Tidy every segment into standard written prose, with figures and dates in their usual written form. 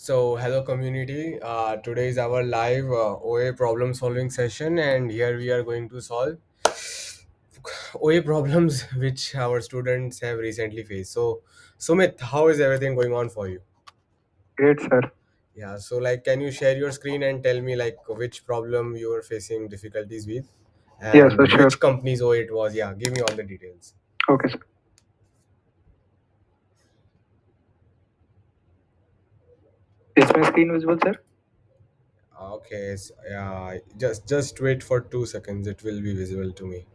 Hello community. Today is our live OA problem solving session, and here we are going to solve OA problems which our students have recently faced. So, Sumit, how is everything going on for you? Great, sir. Yeah. Can you share your screen and tell me which problem you are facing difficulties with, Yes, and sir, sure. which company's OA it was? Yeah, give me all the details. Okay, sir. Is my screen visible, sir? Okay. Yeah. Just wait for 2 seconds. It will be visible to me.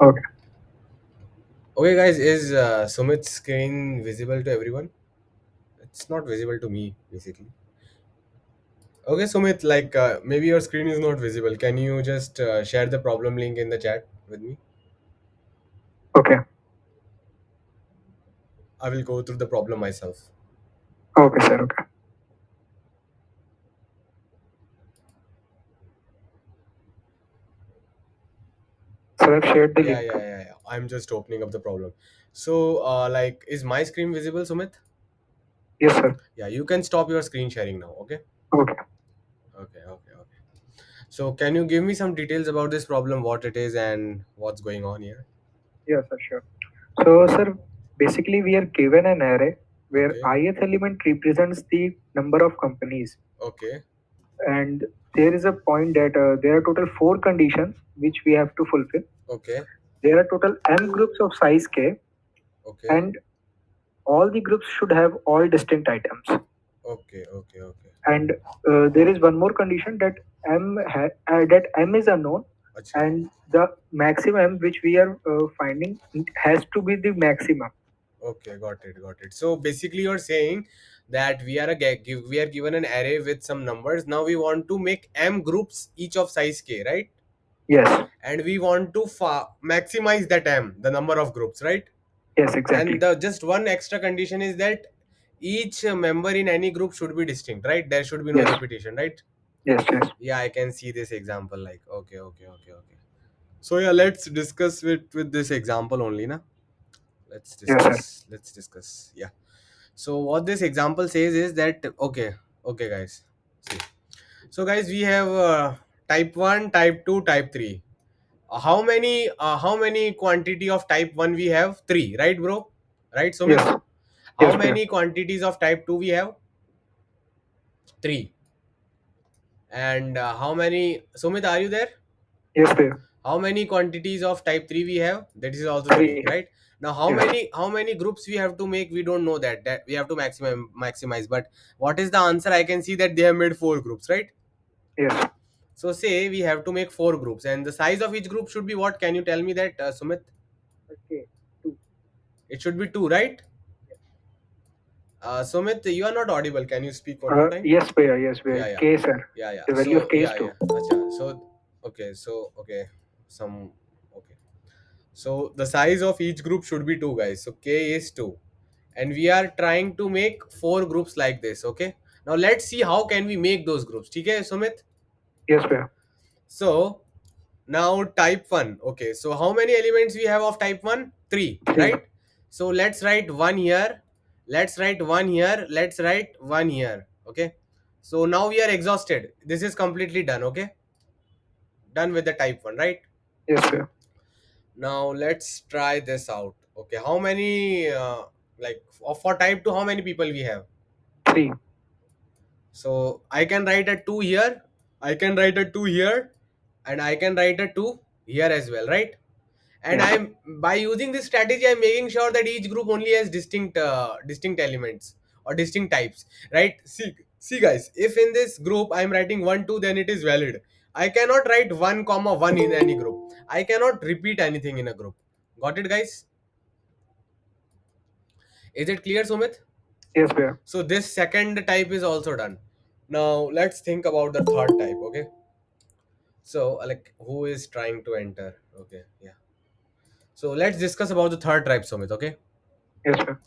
Okay. Okay, guys, is Sumit's screen visible to everyone? It's not visible to me, basically. Okay, Sumit, maybe your screen is not visible. Can you just share the problem link in the chat with me? Okay. I will go through the problem myself. Okay, sir. Okay. So I've shared the Yeah, link. yeah, yeah, yeah. I'm just opening up the problem. Is my screen visible, Sumit? Yes, sir. Yeah, you can stop your screen sharing now. Okay. Okay. Okay, okay, okay. So, can you give me some details about this problem, what it is, and what's going on here? Yes, sir. Sure. So, sir, basically we are given an array where Okay, ith element represents the number of companies, okay, and there is a point that there are total four conditions which we have to fulfill. okay, There are total m groups of size k, okay, and all the groups should have all distinct items. okay, okay, okay. And there is one more condition that that m is unknown, Acha. and the maximum which we are finding has to be the maximum. Okay, got it, got it. So basically, you're saying that we are given an array with some numbers. Now we want to make m groups, each of size k, right? Yes. And we want to maximize that m, the number of groups, right? Yes, And exactly. the just one extra condition is that each member in any group should be distinct, right? There should be no Yes. repetition, right? Yes. Yes. Yeah, I can see this example. Okay, okay, okay, okay. So yeah, let's discuss with this example only, na. Let's Yes, sir. discuss. Let's discuss. Yeah. So what this example says is that okay, guys. See. So guys, we have type 1, type 2, type 3. How many quantity of type 1 we have? 3, right, bro? Right, Sumit? Yes. How Yes, sir. many quantities of type 2 we have? 3. And how many, Sumit, are you there? Yes, sir. How many quantities of type 3 we have? That is also Three. 3, right? Now Yes. how many groups we have to make? We don't know that we have to maximize. But what is the answer? I can see that they have made 4 groups, right? Yes. So say we have to make 4 groups, and the size of each group should be what? Can you tell me that, Sumit? Okay. Two. It should be 2, right? Sumit, you are not audible. Can you speak one more time? Yes, sir. Yes, sir. Yeah, yeah, K, sir. yeah, yeah. The value of So K is yeah, two. yeah. Acha. Okay, some okay. So the size of each group should be 2, guys. So K is 2. And we are trying to make 4 groups like this, okay? Now let's see how can we make those groups. Okay, Sumit? Yes, sir. So now type 1. Okay, so how many elements we have of type 1? 3, Three. right? So let's write 1 here. Let's write 1 here. Let's write 1 here. Okay. So now we are exhausted. This is completely done, okay? Done with the type 1, right? Yes, sir. Now let's try this out. Okay, how many for type 2, how many people we have? Three. So I can write a 2 here, I can write a 2 here, and I can write a 2 here as well, right? And Yes. I'm by using this strategy, I'm making sure that each group only has distinct elements or distinct types, right? See guys, if in this group I'm writing 1 2, then it is valid. I cannot write 1 comma 1 in any group. I cannot repeat anything in a group. Got it, guys? Is it clear, Sumit? Yes, sir. So this second type is also done. Now let's think about the third type, okay? So who is trying to enter? Okay, yeah. So let's discuss about the third type, Sumit, okay? Yes, sir.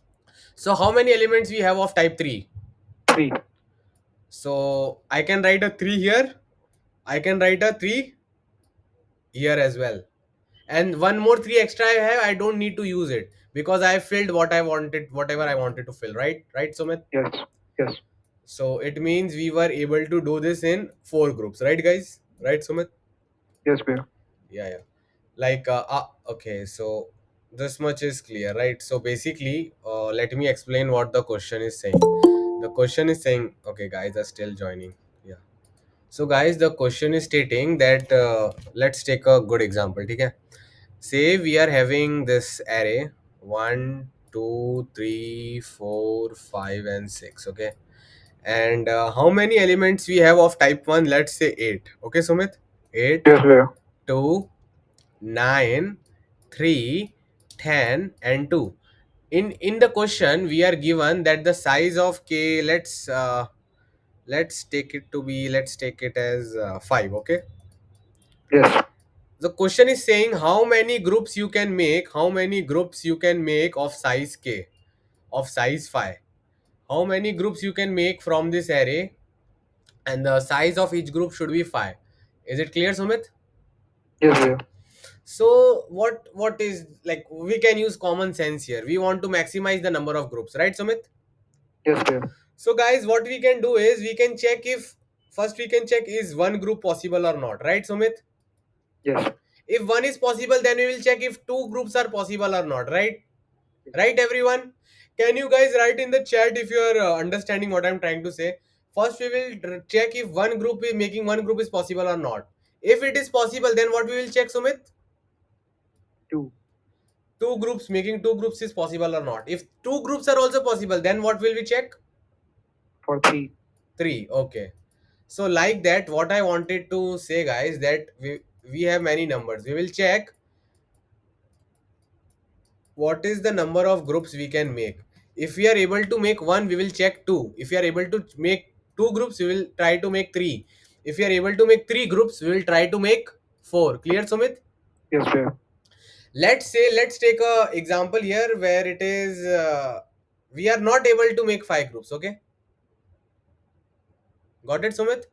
So how many elements we have of type 3? Three. So I can write a 3 here. I can write a 3 here as well. And one more 3 extra I have, I don't need to use it because I filled what I wanted, whatever I wanted to fill, right? Right, Sumit? Yes. Yes. So it means we were able to do this in four groups, right, guys? Right, Sumit? Yes, Bhaiya. Yeah, yeah. Like, okay, so this much is clear, right? So basically, let me explain what the question is saying. The question is saying, okay, guys are still joining. Yeah. So, guys, the question is stating that let's take a good example. Okay. Say we are having this array one, two, three, four, five, and six. Okay. And how many elements we have of type one? Let's say eight. Okay, Sumit? Eight, Yes, Bhaiya. two, 9, 3, 10, and 2. In the question we are given that the size of k, let's take it to be, let's take it as 5. Okay, Yes. the question is saying how many groups you can make, how many groups you can make of size k, of size 5, how many groups you can make from this array, and the size of each group should be 5. Is it clear, Sumit? Yes, Bhaiya. So what is, like, we can use common sense here. We want to maximize the number of groups, right, Sumit? Yes, Bhaiya. So guys, what we can do is we can check if, first we can check is one group possible or not, right, Sumit? Yes. If one is possible, then we will check if two groups are possible or not, right? Yes. Right, everyone? Can you guys write in the chat if you are understanding what I'm trying to say? First we will check if one group is making one group is possible or not. If it is possible, then what we will check, Sumit? Two Two groups, making two groups is possible or not. If two groups are also possible, then what will we check? for three. Three. Okay. So like that, what I wanted to say, guys, that we have many numbers. We will check what is the number of groups we can make. If we are able to make one, we will check two. If we are able to make two groups, we will try to make three. If we are able to make three groups, we will try to make four. Clear, Sumit? Yes, Bhaiya. Let's say, let's take a example here where it is we are not able to make five groups. Okay, got it, Sumit?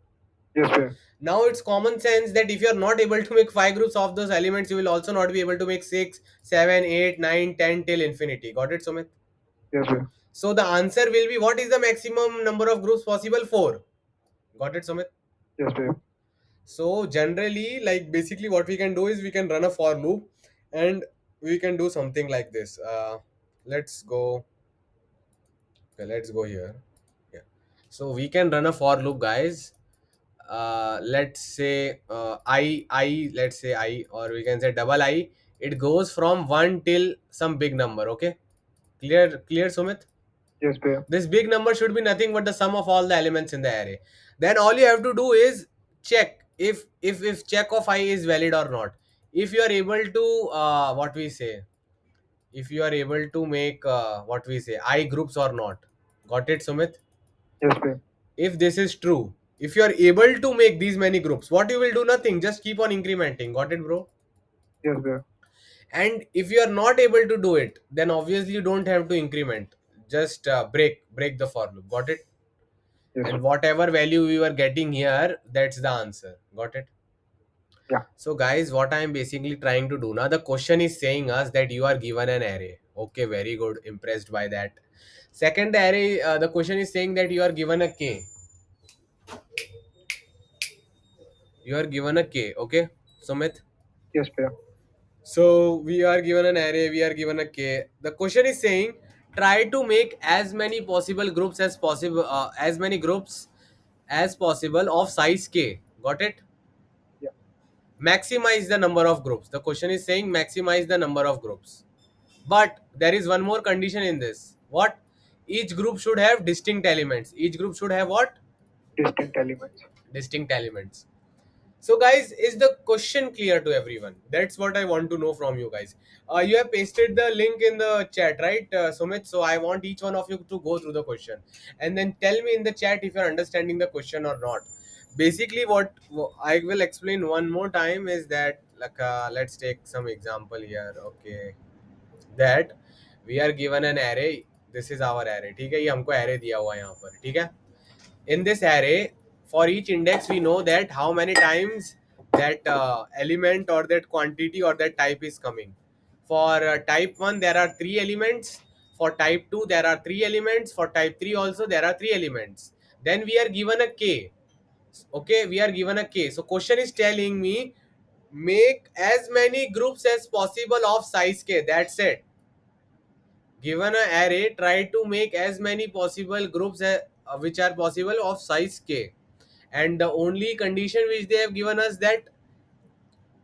Yes, Bhaiya. Now it's common sense that if you are not able to make five groups of those elements, you will also not be able to make six, seven, eight, nine, 10 till infinity. Got it, Sumit? Yes, Bhaiya. So the answer will be, what is the maximum number of groups possible? Four. Got it, Sumit? Yes, Bhaiya. So generally, like, basically what we can do is we can run a for loop, and we can do something like this. Let's go. Okay, let's go here. Yeah. So we can run a for loop, guys. Let's say I, let's say I, or we can say double I. It goes from 1 till some big number. Okay, clear, Sumit? Yes, Bhaiya. This big number should be nothing but the sum of all the elements in the array. Then all you have to do is check if check of I is valid or not. If you are able to what we say, if you are able to make what we say I groups or not. Got it, Sumit? Yes, Bhaiya. If this is true, if you are able to make these many groups, what you will do? Nothing, just keep on incrementing. Got it, bro? Yes, Bhaiya. And if you are not able to do it, then obviously you don't have to increment. Just break the for loop. Got it? Yes, And sir. whatever value we were getting here, that's the answer. Got it? Yeah. So guys, what I am basically trying to do now, the question is saying us that you are given an array. Okay, very good, impressed by that. Second array, the question is saying that you are given a k. You are given a k. Okay, Sumit? Yes, Bhaiya. So we are given an array, we are given a k. The question is saying try to make as many possible groups as possible, as many groups as possible of size k. Got it? Yeah. Maximize the number of groups. The question is saying maximize the number of groups. But there is one more condition in this. What? Each group should have distinct elements. Each group should have what? Distinct elements. Distinct elements. So, guys, is the question clear to everyone? That's what I want to know from you guys. You have pasted the link in the chat, right, Sumit? So, I want each one of you to go through the question and then tell me in the chat if you're understanding the question or not. Basically, what I will explain one more time is that, like, let's take some example here. Okay, that we are given an array. This is our array. ठीक है, ये हमको array दिया हुआ है यहाँ पर. ठीक है. In this array, for each index we know that how many times that element or that quantity or that type is coming. For type 1 there are 3 elements, for type 2 there are 3 elements, for type 3 also there are 3 elements. then we are given a k. Okay, we are given a k. So question is telling me make as many groups as possible of size k. That's it. Given an array, try to make as many possible groups which are possible of size k. And the only condition which they have given us, that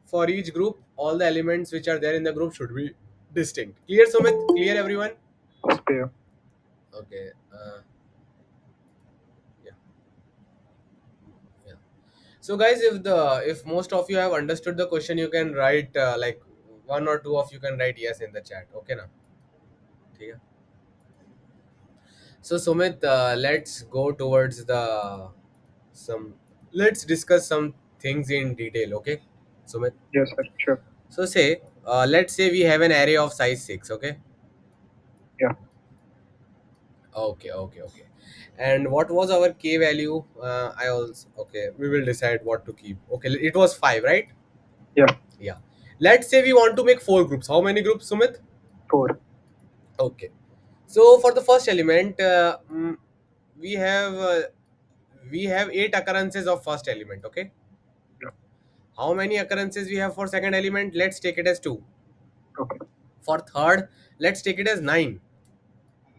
for each group all the elements which are there in the group should be distinct. Clear, Sumit? Clear, everyone? Spare. Okay. Yeah. Yeah. So guys, if most of you have understood the question, you can write like one or two of you can write yes in the chat. Okay, na? ठीक है? So Sumit, let's go towards the some. Let's discuss some things in detail. Okay, Sumit. Yes, sir. Sure. So say, let's say we have an array of size 6. Okay. Yeah. Okay. Okay. Okay. And what was our k value? I also, okay. We will decide what to keep. Okay. It was 5, right? Yeah. Yeah. Let's say we want to make 4 groups. How many groups, Sumit? 4. Okay. So for the first element, we have uh, we have 8 occurrences of first element. Okay. Yeah. How many occurrences we have for second element? Let's take it as 2. Okay. For third, let's take it as 9.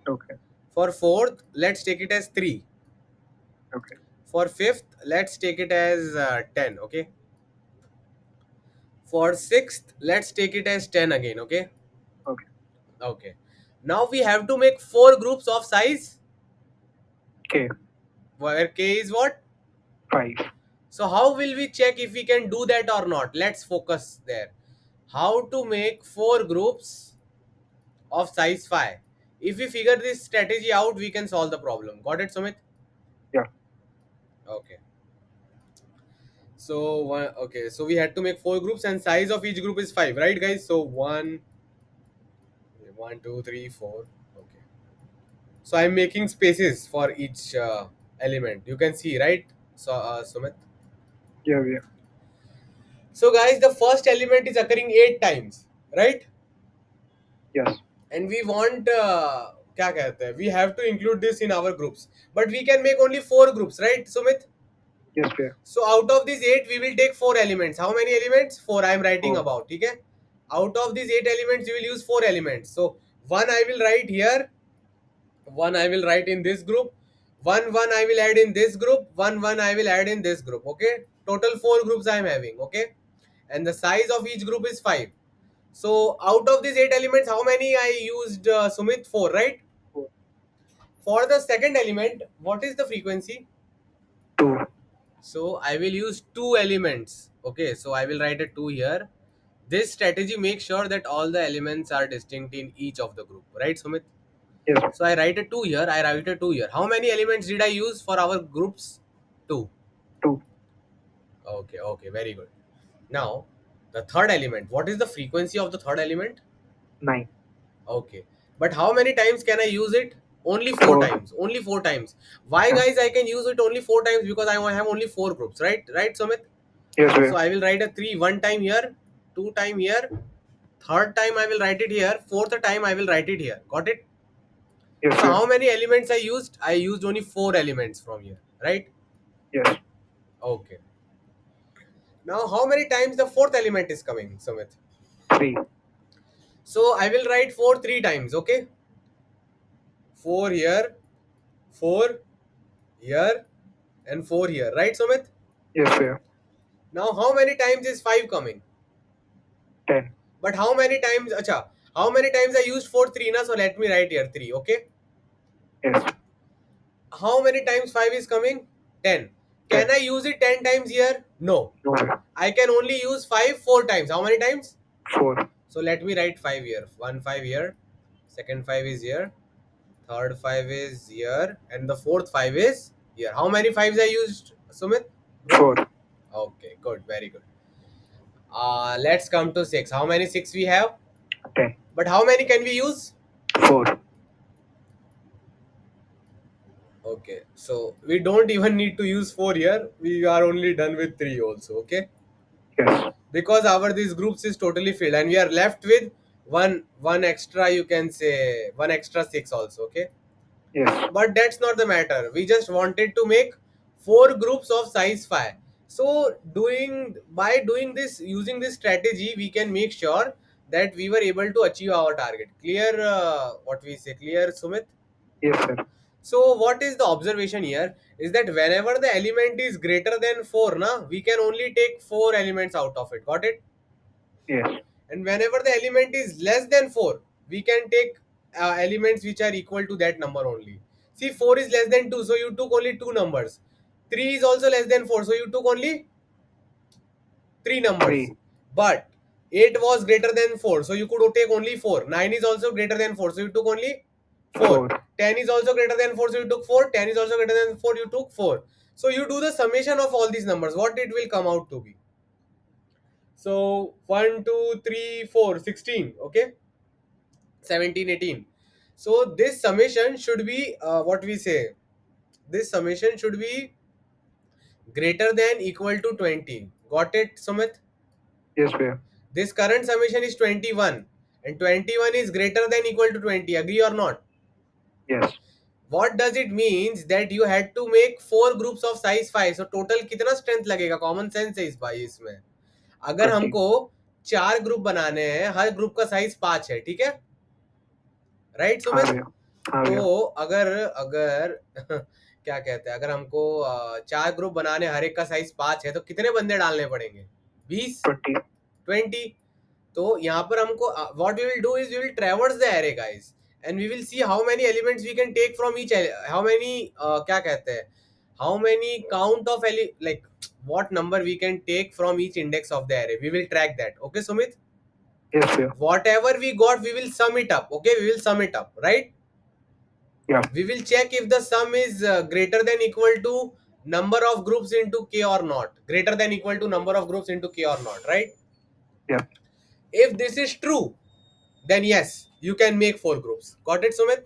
Okay. For fourth, let's take it as 3. Okay. For fifth, let's take it as 10. Okay. For sixth, let's take it as 10 again. Okay. Okay. Okay. Now we have to make 4 groups of size K. where k is what? 5. So how will we check if we can do that or not? Let's focus there. How to make 4 groups of size 5. If we figure this strategy out, we can solve the problem. Got it, Sumit? Yeah. Okay. So okay, so we had to make 4 groups and size of each group is 5, right, guys? So one, two, three, four. Okay. So I'm making spaces for each element. You can see, right? So Sumit. Yeah. Yeah. So guys, the first element is occurring 8 times, right? Yes. And we want क्या कहते हैं? We have to include this in our groups, but we can make only 4 groups, right, Sumit? Yes, fair. So out of these 8, we will take 4 elements. How many elements? 4. I am writing 4. about. Okay. Out of these 8 elements, we will use 4 elements. So one I will write here. One I will write in this group. One I will add in this group. One I will add in this group. Okay. Total 4 groups I am having. Okay. And the size of each group is 5. So out of these 8 elements, how many I used, Sumit? 4, right? 4. For the second element, what is the frequency? 2. So I will use 2 elements. Okay, so I will write a 2 here. This strategy makes sure that all the elements are distinct in each of the group, right, Sumit? Yes. So I write a 2 here, I write a 2 here. How many elements did I use for our groups? 2. 2. Okay, okay, very good. Now, the third element, what is the frequency of the third element? 9. Okay, but how many times can I use it? Only 4 4. times. Only 4 times. Why, Yeah. guys, I can use it only 4 times? Because I have only 4 groups, right? Right, Sumit? Yes, So fair. I will write a 3 one time here, 2 time here, third time I will write it here, fourth time I will write it here. Got it? Yes, So fair. how many elements I used? I used only 4 elements from here, right? Yes. Okay. Now how many times the fourth element is coming, Sumit? 3. So I will write 4 3 times, okay? 4 here, 4 here, and 4 here, right, Sumit? Yes, fair. Now how many times is 5 coming? 10. But how many times, acha, how many times I used 4 3 na? So let me write here 3, okay? Yes. How many times 5 is coming? 10. Can 10. I use it 10 times here? No. No way. I can only use 5 4 times. How many times? 4. So let me write 5 here. One 5 here. Second 5 is here. Third 5 is here. And the fourth 5 is here. How many 5s I used, Sumit? Bro? 4. Okay, good. Very good. Let's come to 6. How many 6 we have? 10. But how many can we use? 4. Okay, so we don't even need to use 4 here. We are only done with 3 also. Okay. Yes. Because our these groups is totally filled and we are left with one extra, you can say one extra 6 also. Okay. Yes. But that's not the matter. We just wanted to make four groups of size 5. So doing this, using this strategy, we can make sure that we were able to achieve our target. Clear, what we say, clear, Sumit? Yes, sir. So what is the observation here is that whenever the element is greater than 4, we can only take 4 elements out of it. Got it? Yes. And whenever the element is less than 4, we can take elements which are equal to that number only. See, 4 is less than 2, so you took only 2 numbers. 3 is also less than 4, so you took only 3 numbers. Three. But 8 was greater than 4, so you could take only 4. 9 is also greater than 4, so you took only 4. Four. 10 is also greater than 4, so you took 4. 10 is also greater than 4, you took 4. So you do the summation of all these numbers, what it will come out to be. So 1, 2, 3, 4, 16. Okay, 17, 18. So this summation should be what we say, this summation should be greater than equal to 20. Got it, Sumit? Yes, sir. This current summation is 21, and 21 is greater than equal to 20. Agree or not? Yes. What does it means that you had to make four groups of size 5. So total कितना strength लगेगा? Common sense है इस भाई इसमें. अगर 20. हमको 4 group बनाने हैं, हर ग्रुप का साइज 5 है, ठीक है, राइट हाँ सुमित? भैया. हाँ भैया. तो अगर अगर क्या कहते हैं, अगर हमको 4 ग्रुप बनाने, हर एक का साइज 5 है, तो कितने बंदे डालने पड़ेंगे? 20, 20. 20. तो यहाँ पर हमको what we will do is we will traverse the array guys, and we will see how many elements we can take from each, how many क्या कहते हैं, how many count of like what number we can take from each index of the array. We will track that. Okay, Sumit? Yes, sir. Whatever we got, we will sum it up. Okay, we will sum it up, right? Yeah. We will check if the sum is greater than equal to number of groups into k or not. Greater than equal to number of groups into k or not, right? Yeah. If this is true, then yes, you can make four groups. Got it, Sumit?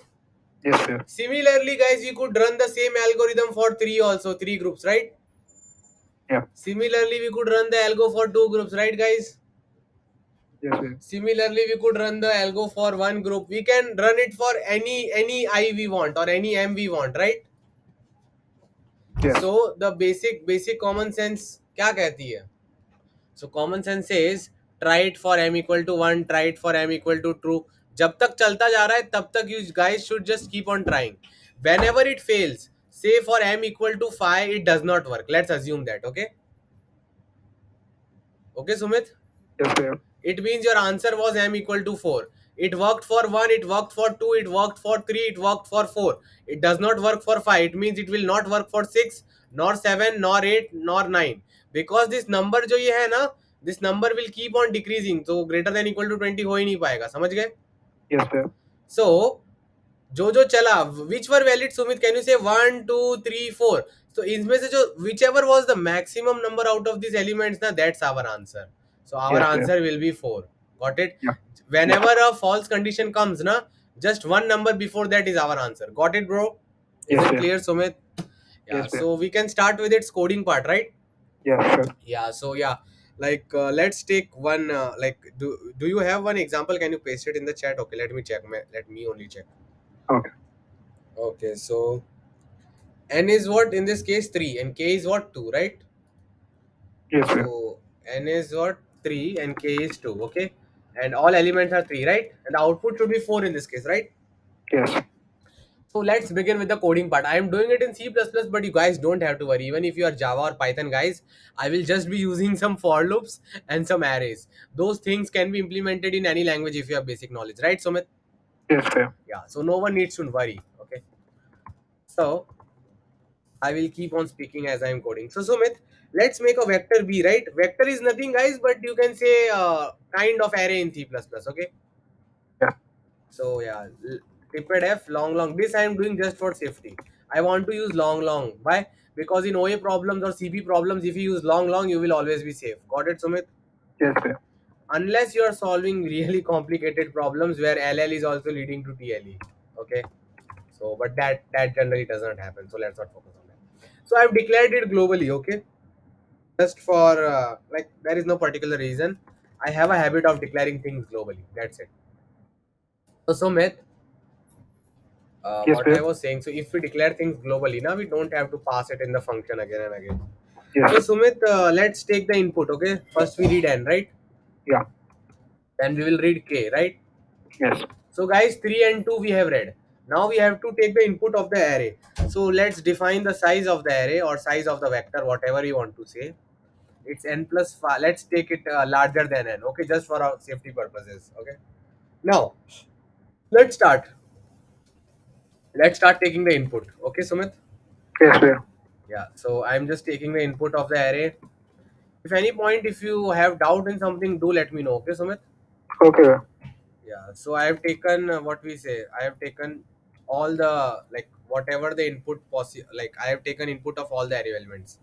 Yes, sir. Similarly, guys, you could run the same algorithm for 3 also, 3 groups, right? Yeah. Similarly, we could run the algo for 2 groups, right, guys? Yes, sir. Similarly, we could run the algo for one group. We can run it for any I we want or any m we want, right? Yes. So the basic common sense क्या कहती है? So common sense says try it for m equal to 1, try it for m equal to true. जब तक चलता जा रहा है तब तक you guys should just keep on trying. Whenever it fails, say for m equal to 5 it does not work. Let's assume that. Okay. Okay, Sumit? Yes, sir. It means your answer was m equal to 4. It worked for 1, it worked for 2, it worked for 3, it worked for 4. It does not work for 5. It means it will not work for 6, nor 7, nor 8, nor 9. Because this number जो ये है ना, this number will keep on decreasing. So greater than equal to 20 हो ही नहीं पाएगा. समझ गए? Yes, sir. So जो चला, which were valid, Sumit? Can you say 1, 2, 3, 4? So इनमें से जो whichever was the maximum number out of these elements ना, that's our answer. So our Yes, sir. answer will be 4. Got it? Yeah. Whenever a false condition comes na, just one number before that is our answer. Got it, bro? Is Yes, it sir. clear, Sumit? Yeah. Yes, sir. So we can start with its coding part, right? Yes, sir. Yeah. So yeah, like let's take one. Do you have one example? Can you paste it in the chat? Okay, let me check. Let me only check. Okay. Okay. So n is what in this case 3 and k is what 2, right? Yes, sir. So n is what 3 and k is 2. Okay, and all elements are 3, right? And the output should be 4 in this case, right? Yes. So let's begin with the coding part. I am doing it in C++, but you guys don't have to worry. Even if you are Java or Python guys, I will just be using some for loops and some arrays. Those things can be implemented in any language if you have basic knowledge, right, Sumit? Yes, sir. Yeah, so no one needs to worry. Okay. So I will keep on speaking as I am coding. So Sumit, let's make a vector B, right? Vector is nothing guys, but you can say kind of array in C++, okay? Yeah. So yeah, tipped F, long. This I am doing just for safety. I want to use long. Why? Because in OA problems or CP problems, if you use long, you will always be safe. Got it, Sumit? Yes, sir. Unless you are solving really complicated problems where LL is also leading to TLE. Okay. So, but that generally does not happen. So let's not focus on that. So I've declared it globally. Okay. Just for like there is no particular reason. I have a habit of declaring things globally. That's it. So Sumit, Yes, What I sir. was saying, so if we declare things globally, now we don't have to pass it in the function again and again. So Yes. Sumit, let's take the input. Okay, first we read n, right? Yeah. Then we will read k, right? Yes. So guys, 3 and 2 we have read. Now we have to take the input of the array. So let's define the size of the array or size of the vector, whatever you want to say. It's n plus 5. Let's take it larger than n. Okay, just for our safety purposes. Okay. Now let's start. Let's start taking the input. Okay, Sumit. Yes, sir. Yeah. So I'm just taking the input of the array. If any point, if you have doubt in something, do let me know. Okay, Sumit. Okay, sir. Yeah. So I have taken what we say. I have taken all the like whatever the input possible. Like I have taken input of all the array elements.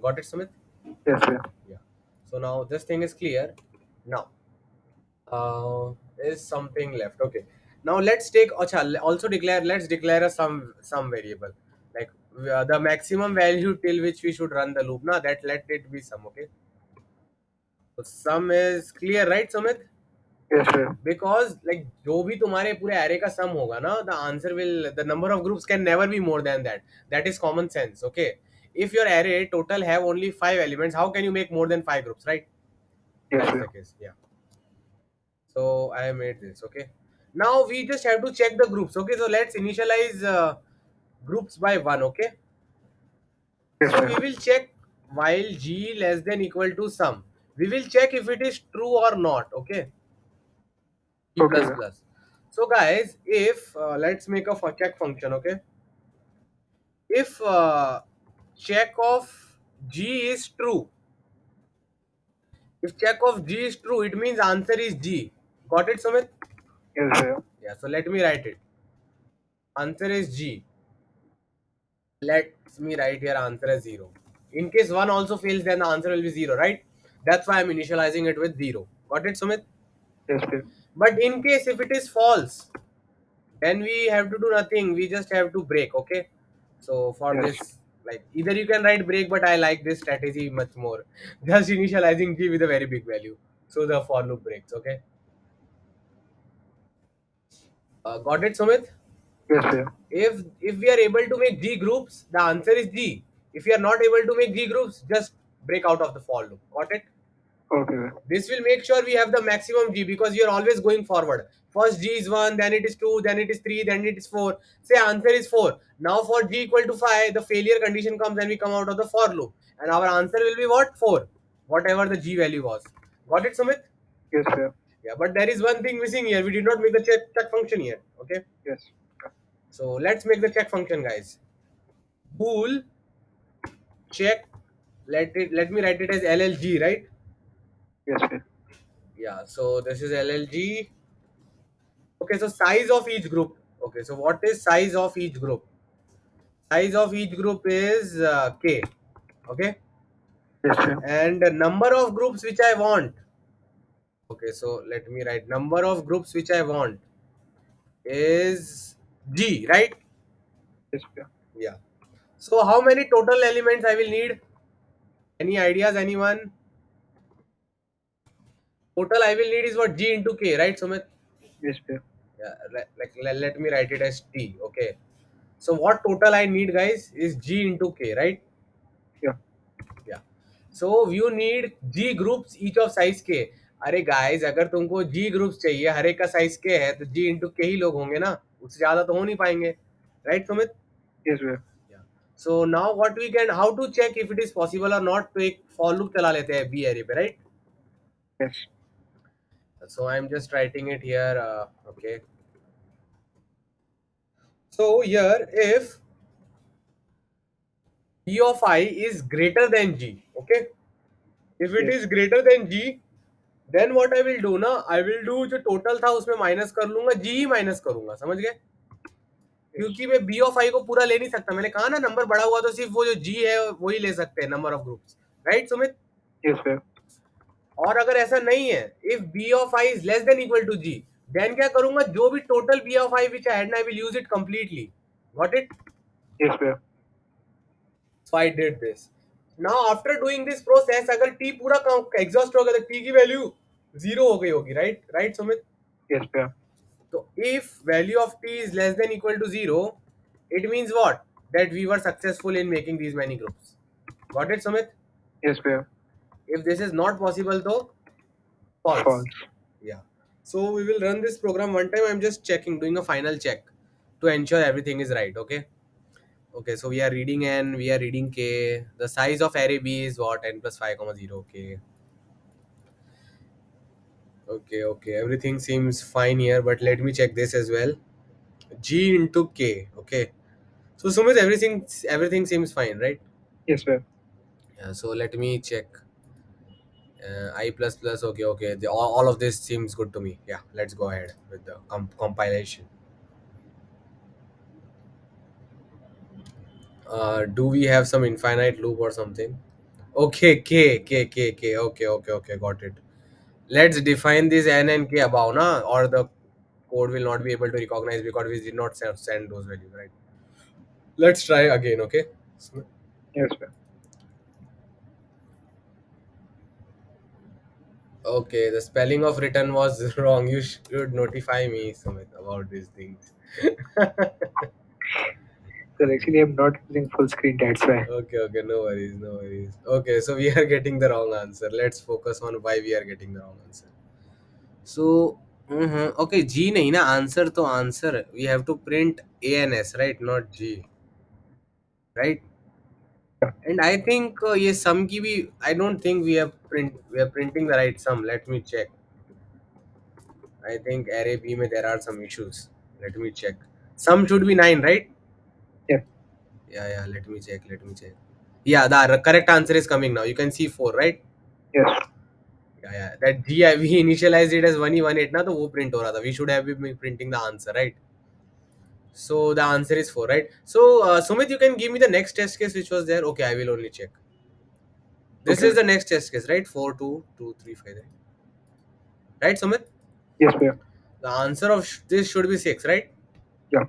Got it, Sumit? Yes, sir. Yeah. So now this thing is clear. Now is something left. Okay. Now let's take. Acha, also declare. Let's declare a some variable like the maximum value till which we should run the loop. Now that let it be sum. Okay. So sum is clear, right, Sumit? Yes, sir. Because like जो भी तुम्हारे पूरे array का sum होगा ना, the answer will the number of groups can never be more than that. That is common sense. Okay. If your array total have only 5 elements, how can you make more than 5 groups, right? Yes, That's sir. the case. Yeah. So I made this. Okay. Now we just have to check the groups. Okay. So let's initialize groups by 1. Okay. Yes, So sir. we will check while g less than equal to sum. We will check if it is true or not. Okay. E Okay, plus sir. plus. So guys, if let's make a check function. Okay. If check of g is true, if check of g is true, it means answer is g. Got it, Sumit? Yes, sir. Yeah. So let me write it. Answer is g. Let me write here answer as 0. In case 1 also fails, then the answer will be 0, right? That's why I'm initializing it with 0. Got it, Sumit? Yes, sir. But in case if it is false, then we have to do nothing. We just have to break, okay? So for Yes. this, like either you can write break, but I like this strategy much more. Just initializing g with a very big value. So the for loop breaks, okay? Got it, Sumit? Yes, sir. If we are able to make G groups, the answer is G. If we are not able to make G groups, just break out of the for loop. Got it? Okay, sir. This will make sure we have the maximum G because you are always going forward. First G is 1, then it is 2, then it is 3, then it is 4. Say answer is 4. Now for G equal to 5, the failure condition comes and we come out of the for loop. And our answer will be what? 4. Whatever the G value was. Got it, Sumit? Yes, sir. Yeah, but there is one thing missing here. We did not make the check function here. Okay. Yes. So let's make the check function, guys. Bool check. Let me write it as LLG, right? Yes, sir. Yeah. So this is LLG. Okay. So size of each group. Okay. So what is size of each group? Size of each group is k. Okay. Yes, sir. And the number of groups which I want. Okay. So let me write number of groups which I want is g, right? Yes, sir. Yeah. So how many total elements I will need? Any ideas? Anyone? Total I will need is what g into k, right, Sumit? Yes, sir. Yeah. Let me write it as t. Okay. So what total I need, guys, is g into k, right? Yeah. Yeah. So you need g groups each of size k. अरे guys अगर तुमको g groups चाहिए हर एक का size k है तो g into k ही लोग होंगे ना, उससे ज्यादा तो हो नहीं पाएंगे, right Sumit? Yes, sir. So now what we can how to check if it is possible और नॉट, तो एक फॉर लूप चला लेते हैं बी एरे पे, right? Yes. So I am just writing it here. Okay, so here if g of I is greater than g, okay, if it Yes. is greater than g, then what I will do ना, I will do जो total था उसमें minus कर लूंगा, जी ही minus करूंगा, समझ गए? Yes. क्योंकि मैं बी ऑफ आई को पूरा ले नहीं सकता, मैंने कहा ना नंबर बड़ा हुआ तो सिर्फ वो जो जी है वही ले सकते हैं, number of groups, right Sumit? Yes, sir. और अगर ऐसा नहीं है, if b of i is less than equal to g, then क्या करूंगा, जो भी total b of i which I had, I will use it completely. Got it? Yes, sir. So I did this. Now after doing this process, अगर t पूरा exhaust हो गया तो T की वैल्यू जीरो हो गई होगी, right? Right Sumit? Yes, sir. So if value of t is less than equal to 0, it means what? That we were successful in making these many groups. Got it, Sumit? Yes, bhaiya. If this is not possible, though, false. False. Yeah. So we will run this program one time. I'm just checking, doing a final check to ensure everything is right. Okay. Okay. So we are reading n, we are reading k. The size of array b is what? N plus 5 comma 0. Okay. Okay. Okay. Everything seems fine here, but let me check this as well. G into k. Okay. So Sumit, everything seems fine, right? Yes, bhaiya. Yeah. So let me check. I plus plus. Okay. Okay. All of this seems good to me. Yeah. Let's go ahead with the compilation. Do we have some infinite loop or something? Okay, k. Okay, okay, okay. Got it. Let's define this n and k above, na, or the code will not be able to recognize because we did not send those values, right? Let's try again. Okay. Yes, bhaiya. Okay, the spelling of written was wrong. You should notify me, Sumit, about these things. Because actually, I'm not using full screen. That's why. Okay, okay, no worries, no worries. Okay, so we are getting the wrong answer. Let's focus on why we are getting the wrong answer. So, okay, G nahi na, answer to answer. We have to print ANS, right? Not G, right? Yeah. And I think ये sum की भी I don't think we are printing the right sum. Let me check. I think array B में there are some issues. Let me check. Sum should be 9, right? Yeah. Yeah, yeah. Let me check. Let me check. Yeah, the correct answer is coming now. You can see 4, right? Yes. Yeah, yeah. That G we initialized it as 1E18 ना तो वो print हो रहा था. We should have been printing the answer, right? So the answer is 4, right? So Sumit, you can give me the next test case which was there. Okay, I will only check. This Okay. is the next test case, right? 4, 2, 2, 3, 5, right? Right, Sumit? Yes, bhaiya. The answer of this should be 6, right? Yeah.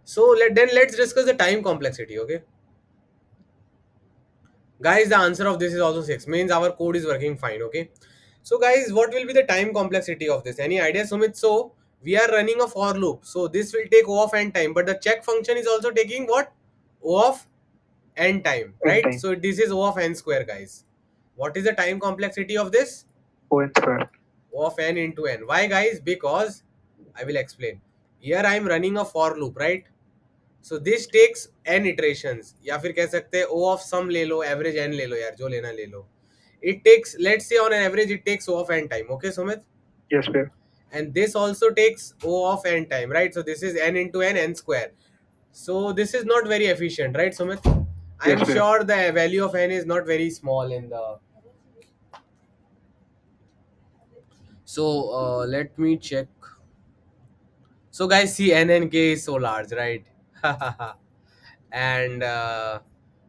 So let's discuss the time complexity. Okay, guys, the answer of this is also 6. Means our code is working fine. Okay. So guys, what will be the time complexity of this? Any idea, Sumit? So we are running a for loop. So this will take O of n time, but the check function is also taking what? O of n time, End right? time. So this is O of n square, guys. What is the time complexity of this? O n square. O of n into n. Why, guys? Because I will explain. Here I am running a for loop, right? So this takes n iterations. या फिर कह सकते हैं O of sum ले लो, average n ले लो यार, जो लेना ले लो. It takes, let's say on an average, it takes O of n time. Okay, Sumit? Yes, bhaiya. And this also takes O of n time, right? So this is n into n square. So this is not very efficient, right, Sumit? I Yes, am bhaiya. sure the value of n is not very small in the. So let me check. So guys, see n and k is so large, right? And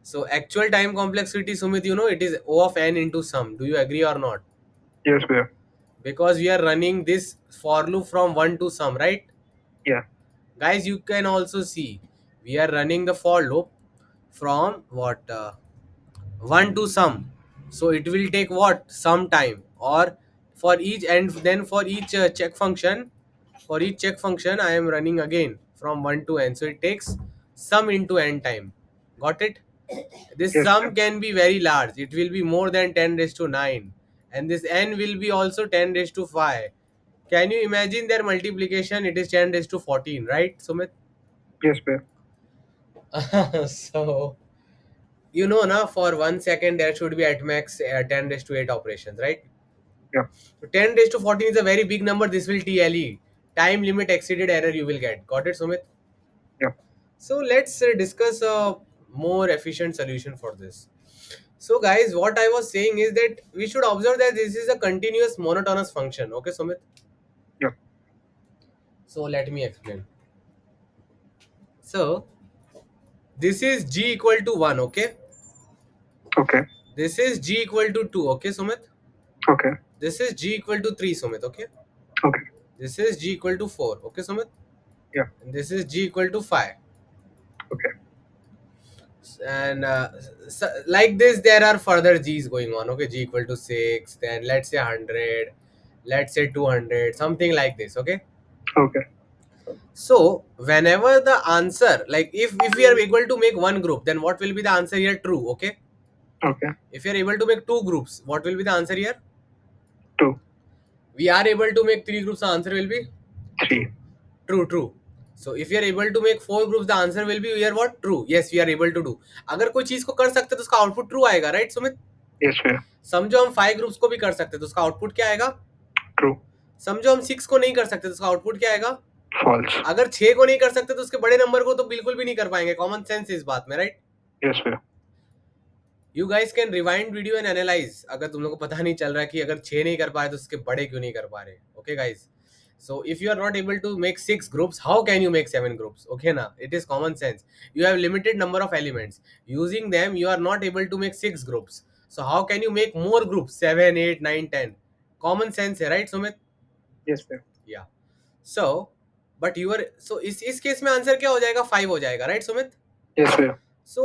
so actual time complexity, Sumit, it is O of n into sum. Do you agree or not? Yes, bhaiya. Because we are running this for loop from 1 to sum, right? Yeah. Guys, you can also see we are running the for loop from what 1 to sum. So it will take what? Some time. Or for each, and then for each check function, I am running again from 1 to n. So it takes sum into n time. Got it? This Yes, sum bhaiya. can be very large. It will be more than 10 raised to 9. And this n will be also 10 raised to 5. Can you imagine their multiplication? It is 10 raised to 14, right, Sumit? Yes, bhaiya. So, now for 1 second, there should be at max 10 raised to 8 operations, right? Yeah. So 10 raised to 14 is a very big number. This will TLE. Time limit exceeded error you will get. Got it, Sumit? Yeah. So let's discuss a more efficient solution for this. So guys, what I was saying is that we should observe that this is a continuous monotonous function. Okay, Sumit? Yeah. So let me explain. So this is g equal to 1, okay? Okay. This is g equal to 2, okay, Sumit? Okay. This is g equal to 3, Sumit, okay? Okay. This is g equal to 4, okay, Sumit? Yeah. And this is g equal to 5. Okay. And so, like this, there are further g's going on, okay? G equal to 6, then let's say 100, let's say 200, something like this, okay? Okay. So whenever the answer, like if we are able to make one group, then what will be the answer here? True. Okay. Okay. If we are able to make two groups, what will be the answer here? 2. We are able to make three groups, the answer will be 3. true. True. So if you are able to make four groups, the answer will be here what? True. Yes, we are able to do. अगर कोई चीज को कर सकते तो उसका output true आएगा, right Sumit? Yes, sir. समझो हम 5 ग्रुप्स को भी कर सकते तो उसका आउटपुट क्या आएगा? True. समझो हम 6 को नहीं कर सकते तो उसका आउटपुट क्या आएगा? False. अगर 6 को नहीं कर सकते तो उसके बड़े नंबर को तो बिल्कुल भी नहीं कर पाएंगे. कॉमन सेंस इस बात में, right? Yes, sir. You guys can rewind video and analyse. अगर तुम लोग को पता नहीं चल रहा है कि अगर 6 नहीं कर पाए तो उसके बड़े क्यों नहीं कर पा रहे. Okay guys, so if you are not able to make 6 groups, how can you make 7 groups? Okay na, it is common sense. You have limited number of elements, using them you are not able to make 6 groups. So how can you make more groups? 7, 8, 9, 10. Common sense है, right Sumit? Yes, sir. Yeah. So but you are, so इस case में answer क्या हो जाएगा? 5 हो जाएगा, right Sumit? Yes, sir. So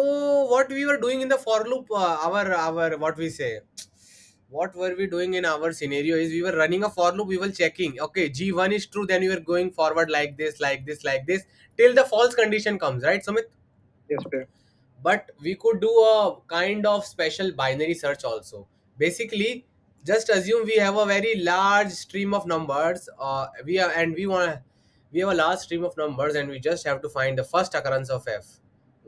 what we were doing in the for loop, our what we say, what were we doing in our scenario is we were running a for loop. We were checking, okay, G1 is true, then we were going forward like this, like this, like this, till the false condition comes, right Sumit? Yes, sir. But we could do a kind of special binary search also. Basically, just assume we have a very large stream of numbers, we have a large stream of numbers and we just have to find the first occurrence of f.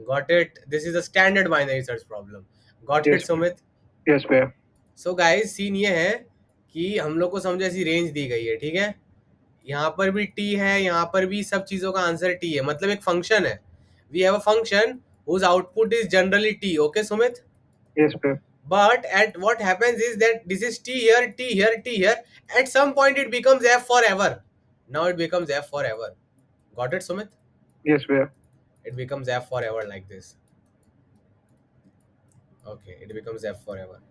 Got it? This is a standard binary search problem. Got it Yes, sir. Sumit? Yes, sir. So guys scene ये है कि हम लोग को समझो ऐसी range दी गई है, ठीक है? यहाँ पर भी टी है, यहाँ पर भी, सब चीजों का आंसर टी है. मतलब एक फंक्शन है. We have a function whose output is generally t. Okay Sumit? Yes, sir. But at what happens is that this is t here, t here, t here. At some point it becomes f forever. Now it becomes f forever. Got it Sumit? Yes, sir. It becomes f forever like this. Okay, it becomes f forever.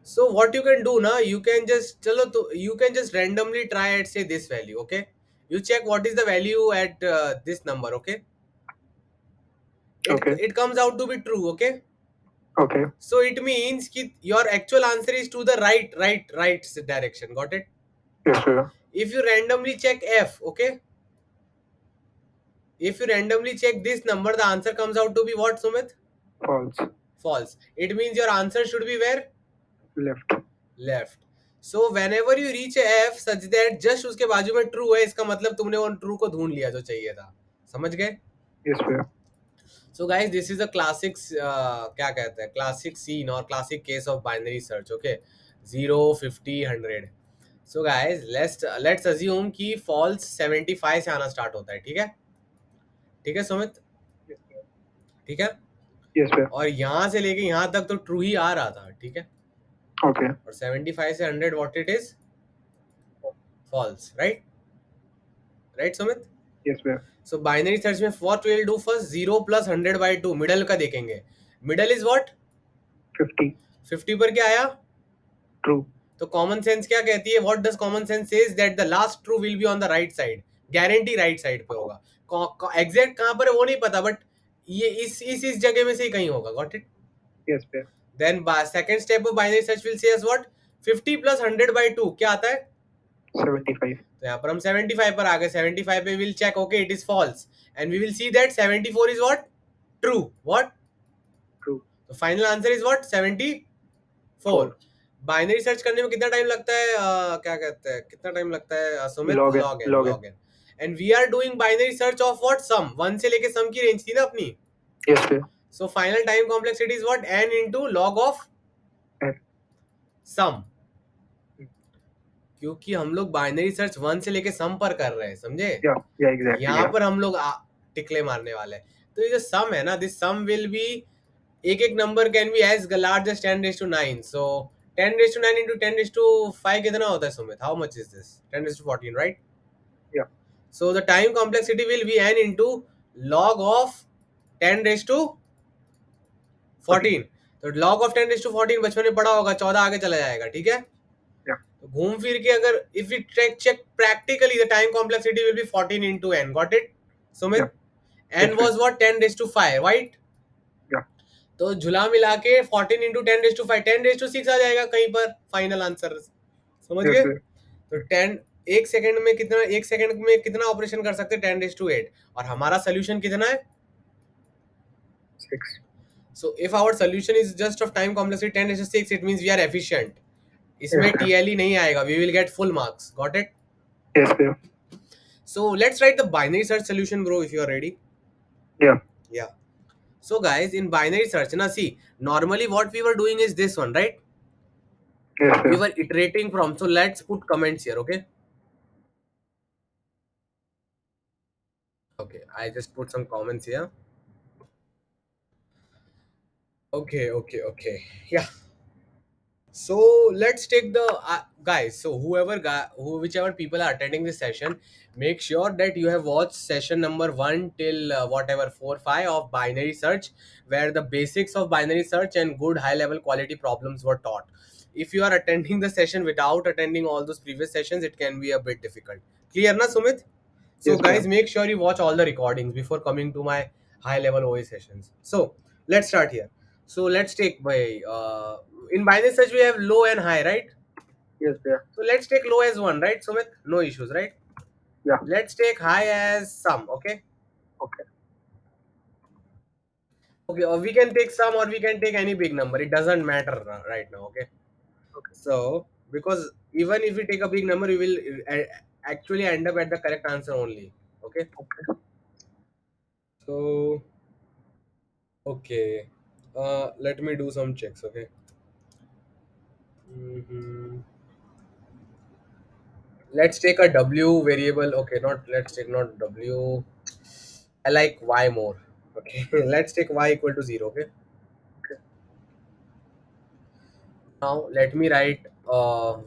So what you can do now, you can just chalo to, you can just randomly try and say this value. Okay, you check what is the value at this number. Okay, Okay. it comes out to be true. Okay, Okay. so it means that your actual answer is to the right direction. Got it? Yes, sir. If you randomly check f, okay, if you randomly check this number, the answer comes out to be what Sumit? False. False. It means your answer should be where? Left. Left. So whenever you reach a f such that just उसके बाजू में true है, इसका मतलब तुमने वो true को ढूंढ लिया जो चाहिए था. समझ गए? Yes, sir. So guys this is a classic, क्या कहते हैं, क्लासिक सीन और classic case of binary search. Okay, 0, 50, 100. So guys let's assume कि फॉल्स 75 से आना स्टार्ट होता है. ठीक है? ठीक है सुमित? Yes, sir. ठीक है? Yes, sir. और यहाँ से लेके यहाँ तक तो ट्रू ही आ रहा था. ठीक है? Okay. और 75 से 100 what it is? False. Right? Right Sumit? Yes, sir. So binary search में what will do first? 0 plus 100 by 2. Middle का देखेंगे. Middle is what? 50. 50 पर क्या आया? True. तो कॉमन सेंस क्या कहती है? What does common sense says? That the last true will be on the right side. Guarantee right side पे होगा. एग्जैक्ट कहां पर है वो नहीं पता, बट ये इस जगह में से ही कहीं होगा. Got it? Yes, sir. Then second step of binary search will say as what? 50 plus 100 by 2 क्या आता है? 75. तो यहाँ पर हम 75 पर आ गए. 75 पे will check, okay it is false, and we will see that 74 is what? True. What? True. तो final answer is what? 74. Binary search करने में कितना टाइम लगता है? क्या कहते हैं, कितना टाइम लगता है Sumit? Log n. And we are doing binary search of what? Sum. 1 से लेके सम की रेंज थी ना अपनी. Yes, sir. So final time complexity is what? n into log of N. सम. क्योंकि हम लोग बाइनरी सर्च 1 से लेके सम पर कर रहे हैं. समझे? Yeah. Yeah. Exactly. यहाँ Yeah. पर हम लोग टिकले मारने वाले हैं. तो ये जो सम है ना, दिस सम विल बी, एक number can be as large as 10⁹ so 10⁹ into 10⁵ कितना होता है सुमित? How much is this? 10⁴, राइट? Yeah. So the time complexity will be n into log of 10⁴. तो log of 10⁴ बचपन में पढ़ा होगा, 14 आगे चला जाएगा. ठीक है? Yeah. तो घूम फिर के अगर if we check practically the time complexity will be 14 into n. Got it Sumit? Yeah. n Yes, was what? 10⁵, right? Yeah. तो झुला मिला के 14 into 10⁵, 10⁶ आ जाएगा कहीं पर फाइनल आंसर. समझ Yes, गए? sir. तो 10 एक सेकंड में कितना ऑपरेशन कर सकते हैं, 10⁸ और हमारा सोल्यूशन कितना है 6. So if our solution is just of time complexity 10⁶ it means we are efficient Yes, इसमें sir. टीएलई नहीं आएगा we will get full marks got it Yes, sir. so let's write the binary search solution bro if you are ready Yeah. yeah so guys in binary search na see normally what we were doing is this one right Yes, we sir. were iterating from so let's put comments here okay okay I just put some comments here okay yeah so let's take the guys so whichever people are attending this session make sure that you have watched session number 1 till whatever 4 5 of binary search where the basics of binary search and good high level quality problems were taught if you are attending the session without attending all those previous sessions it can be a bit difficult clear na Sumit so Yes, guys sir. make sure you watch all the recordings before coming to my high level OA sessions so let's start here so let's take by in binary search we have low and high right Yes, sir. so let's take low as 1 right Sumit no issues right Yeah. let's take high as sum okay Okay. okay or we can take sum or we can take any big number it doesn't matter right now okay Okay. so because even if we take a big number we will actually end up at the correct answer only okay Okay. so okay let me do some checks okay hmm let's take a w variable okay not let's take not w I like y more okay let's take y equal to 0 okay Okay. now let me write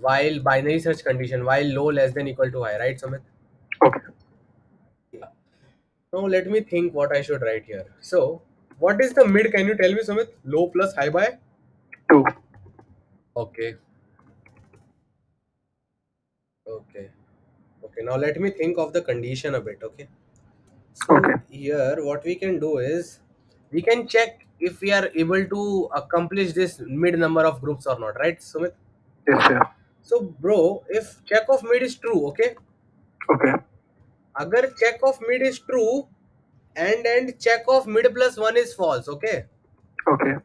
while binary search condition while low less than equal to high right Sumit Okay. yeah now let me think what I should write here so what is the mid can you tell me Sumit low plus high by 2. okay okay okay now let me think of the condition a bit okay so Okay. here what we can do is we can check if we are able to accomplish this mid number of groups or not right Sumit Yes, sir. so bro if check of mid is true okay Okay. agar check of mid is true and check of mid plus 1 is false okay Okay.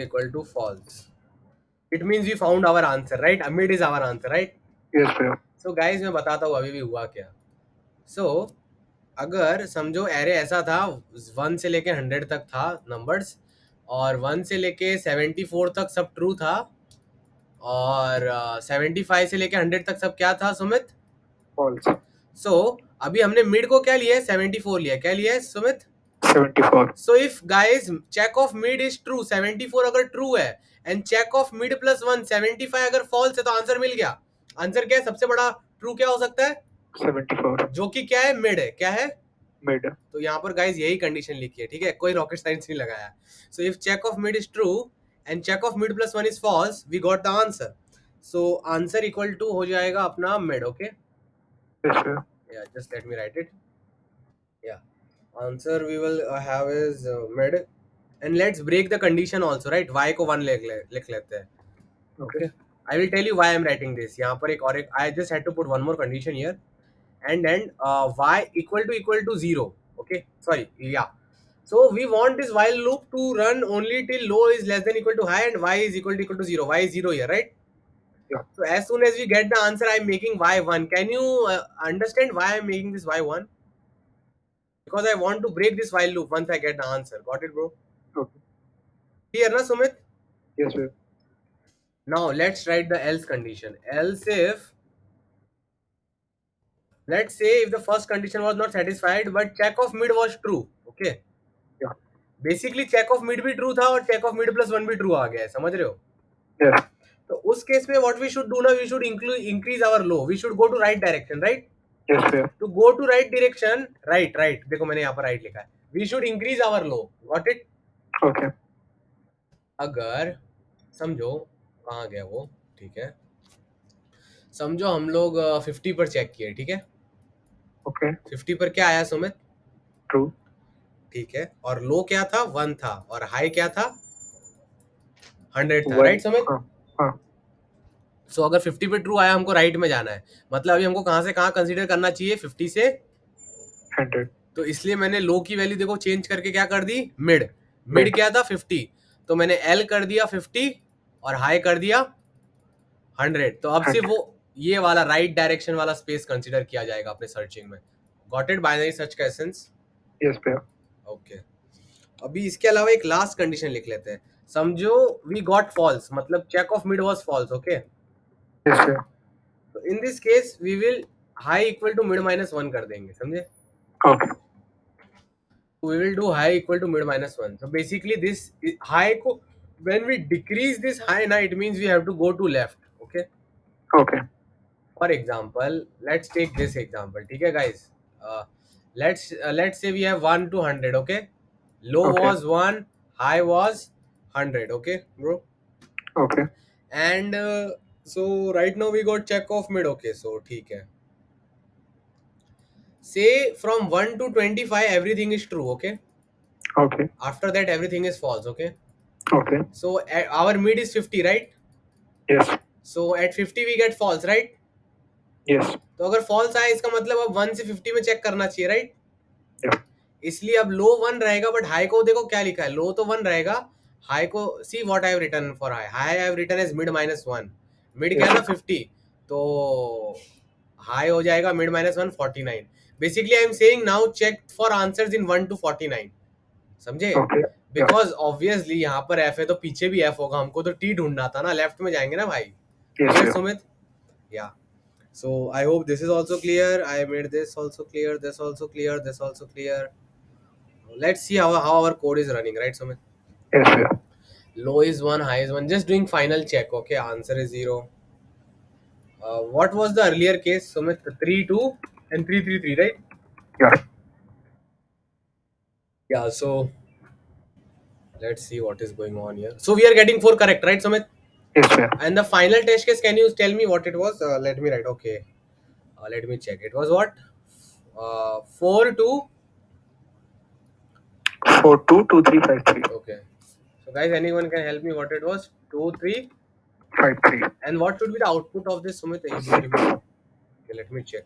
equal to false it means we found our answer right mid is our answer right Yes, sir. so guys मैं बताता हूँ अभी भी हुआ क्या so अगर समझो array ऐसा था 1 से लेके 100 तक था नंबर्स और 1 से लेके 74 तक सब ट्रू था और 75 से लेके 100 तक सब क्या था सुमित False. सो अभी हमने मिड को क्या लिया है 74 लिया क्या लिया है Sumit 74. So if guys check of mid is true 74 अगर ट्रू है and check of mid plus 1 75 अगर फॉल्स है तो आंसर मिल गया आंसर क्या है सबसे बड़ा ट्रू क्या हो सकता है 74. जो कि क्या है मिड है क्या है Mid. तो यहाँ पर गाइस यही कंडीशन लिखी है ठीक है कोई रॉकेट साइंस नहीं लगाया so if check of mid is true and check of mid plus 1 is false we got the answer so answer equal to हो जाएगा अपना mid okay Yes, sir. yeah just let me write it yeah answer we will have is mid and let's break the condition also right y को 1 लिख लेते हैं Okay. okay I will tell you why I'm writing this यहाँ पर एक और एक I just had to put one more condition here and y equal to 0 okay sorry yeah so we want this while loop to run only till low is less than equal to high and y is equal to 0 y is 0 here right Yeah. so as soon as we get the answer I'm making y1 can you understand why I'm making this y1 because I want to break this while loop once I get the answer got it bro Okay. clear na Sumit Yes, sir. now let's write the else condition else if let's say if the first condition was not satisfied but check of mid was true okay Yeah. Basically check of mid भी true था और check of mid plus 1 भी true आ गया है समझ रहे हो Yes. तो उस केस में व्हाट वी शुड डू ना we should increase our low we should go to right direction right Yes, sir. To go to right direction right देखो मैंने यहाँ पर राइट लिखा है we should increase our low got it Okay. अगर समझो कहाँ गया वो ठीक है समझो हम लोग 50 पर चेक किए ठीक है Okay. 50 पर क्या आया सुमित True. ठीक है और लो क्या था 1 था और हाई क्या था 100 था, वन, राइट सुमित? हाँ हाँ। सो अगर 50 पे ट्रू आया, हमको राइट में जाना है, मतलब अभी हमको कहाँ से कहाँ कंसीडर करना चाहिए, 50 से 100 तो इसलिए मैंने लो की वैल्यू देखो चेंज करके क्या कर दी, मिड। Mid mid. क्या था 50, तो मैंने एल कर दिया 50 और हाई कर दिया 100। तो अब सिर्फ 100। वो ये वाला राइट डायरेक्शन वाला स्पेस कंसीडर किया जाएगा अपने सर्चिंग में। गॉट इट, बाइनरी सर्च का एसेंस? यस भैया। ओके। अभी इसके अलावा एक लास्ट कंडीशन लिख लेते हैं। समझो वी गॉट फॉल्स, मतलब check of mid was false, okay. Yes भैया। तो in this case we will high equal to mid minus one कर देंगे, समझे? Okay We will do high equal to mid minus 1. So basically this high को when we decrease this high ना, it means we have to go to left, okay? Okay For example, let's take this example, ठीक है guys? uh, let's say we have 1 to 100, okay? Low okay was 1, high was 100, okay bro? Okay And so right now we got check of mid, okay? So ठीक है, say from 1 to 25 everything is true, okay? Okay After that everything is false, okay? Okay. So our mid is 50, right? Yes So at 50 we get false, right? Yes तो अगर false आया इसका मतलब अब 1 से 50 में चेक करना चाहिए, right? यस। इसलिए अब लो 1 रहेगा, बट हाई को देखो क्या लिखा है, लो तो 1 रहेगा, हाई को see what I have written for high, I have written as mid minus 1। Mid क्या था 50, तो हाई हो जाएगा mid minus 1 49। Basically I am saying now check for answers in 1 to 49, समझे? ओके या। बिकॉज ऑब्वियसली यहाँ पर एफ है तो पीछे भी एफ होगा, हमको तो टी ढूंढना था ना, लेफ्ट में जाएंगे ना भाई, यस राइट भैया। सुमित? या so I hope this is also clear. I made this also clear, this also clear, this also clear. Let's see how our code is running, right Sumit? Yes भैया। Low is 1, high is 1, just doing final check, okay? Answer is 0. What was the earlier case Sumit? 3 2 and 3 3 3, right? या। Yeah, so let's see what is going on here. So we are getting 4 correct, right Sumit? Yes भैया। And the final test case, can you tell me what it was? Let me write, okay. Let me check, it was what? 4 2. 422353. Okay, so guys, anyone can help me what it was? 2 3. 53. And what should be the output of this, Sumit? You don't remember? Okay, let me check.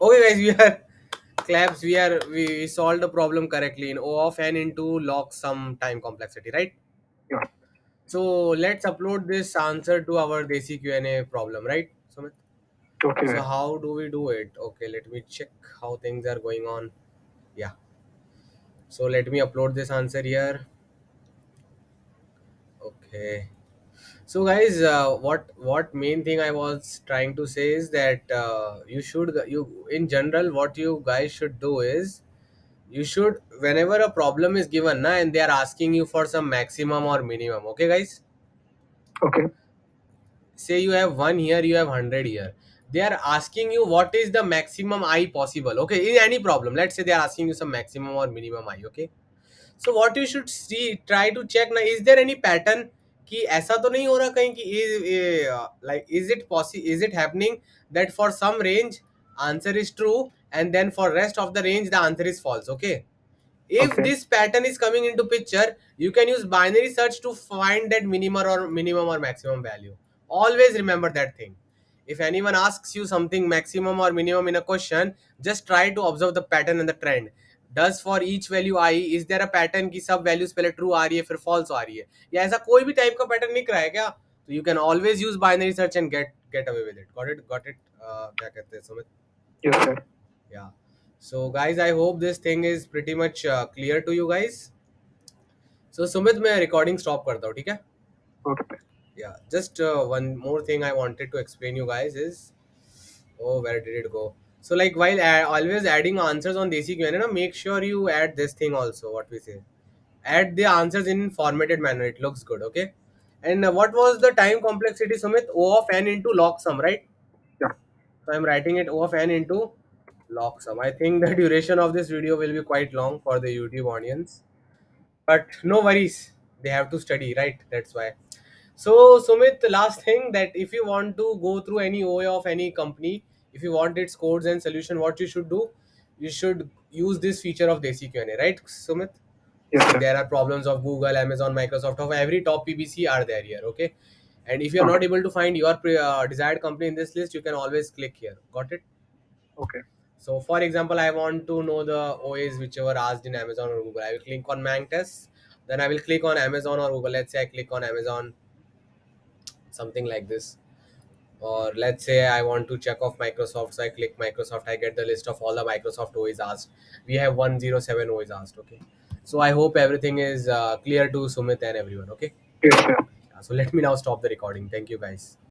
Okay, guys, we are claps. We solved the problem correctly in O of n into log sum time complexity, right? Yeah. So let's upload this answer to our Desi Q&A problem, right, Sumit? Okay So भैया। how do we do it? Okay, let me check how things are going on. Yeah. So let me upload this answer here. Okay. So guys, what main thing I was trying to say is that you in general what you guys should do is you should, whenever a problem is given na, and they are asking you for some maximum or minimum, okay guys? Okay. Say you have 1 here, you have 100 here, they are asking you what is the maximum I possible, okay, in any problem. Let's say they are asking you some maximum or minimum I, okay? So what you should see, try to check na, is there any pattern कि ऐसा तो नहीं हो रहा कहीं कि like is it happening that for some range answer is true and then for rest of the range the answer is false, okay? If Okay. this pattern is coming into picture, you can use binary search to find that minimum or maximum value. Always remember that thing. If anyone asks you something maximum or minimum in a question, just try to observe the pattern and the trend. Does for each value I, is there a pattern कि सब values पहले true आ रही है फिर false आ रही है, या ऐसा कोई भी type का pattern निक रहा है क्या? तो you can always use binary search and get away with it. Got it? क्या कहते हैं Sumit? Yes sir. Yeah. So guys, I hope this thing is pretty much clear to you guys. So Sumit, मैं recording stop करता हूँ, ठीक है? Okay. Yeah. Just one more thing I wanted to explain you guys is, oh, where did it go? So like while always adding answers on Desi Q&A, na, make sure you add this thing also. What we say, add the answers in formatted manner. It looks good, okay? And what was the time complexity, Sumit? O of n into log sum, right? Yeah. So I'm writing it O of n into log sum. I think the duration of this video will be quite long for the YouTube audience, but no worries. They have to study, right? That's why. So Sumit, the last thing, that if you want to go through any OA of any company, if you want its codes and solution, what you should do, you should use this feature of Desi Q&A, right, Sumit? Yes, sir. There are problems of Google, Amazon, Microsoft, of every top PBC are there here. Okay, and if you are not Okay. able to find your desired company in this list, you can always click here. Got it? Okay. So for example, I want to know the OAs whichever asked in Amazon or Google. I will click on Mantis, then I will click on Amazon or Google. Let's say I click on Amazon, something like this. Or let's say I want to check off Microsoft, so I click Microsoft. I get the list of all the Microsoft OAs asked. We have 107 OAs asked. Okay, so I hope everything is clear to Sumit and everyone. Okay, Yes, sir. so let me now stop the recording. Thank you guys.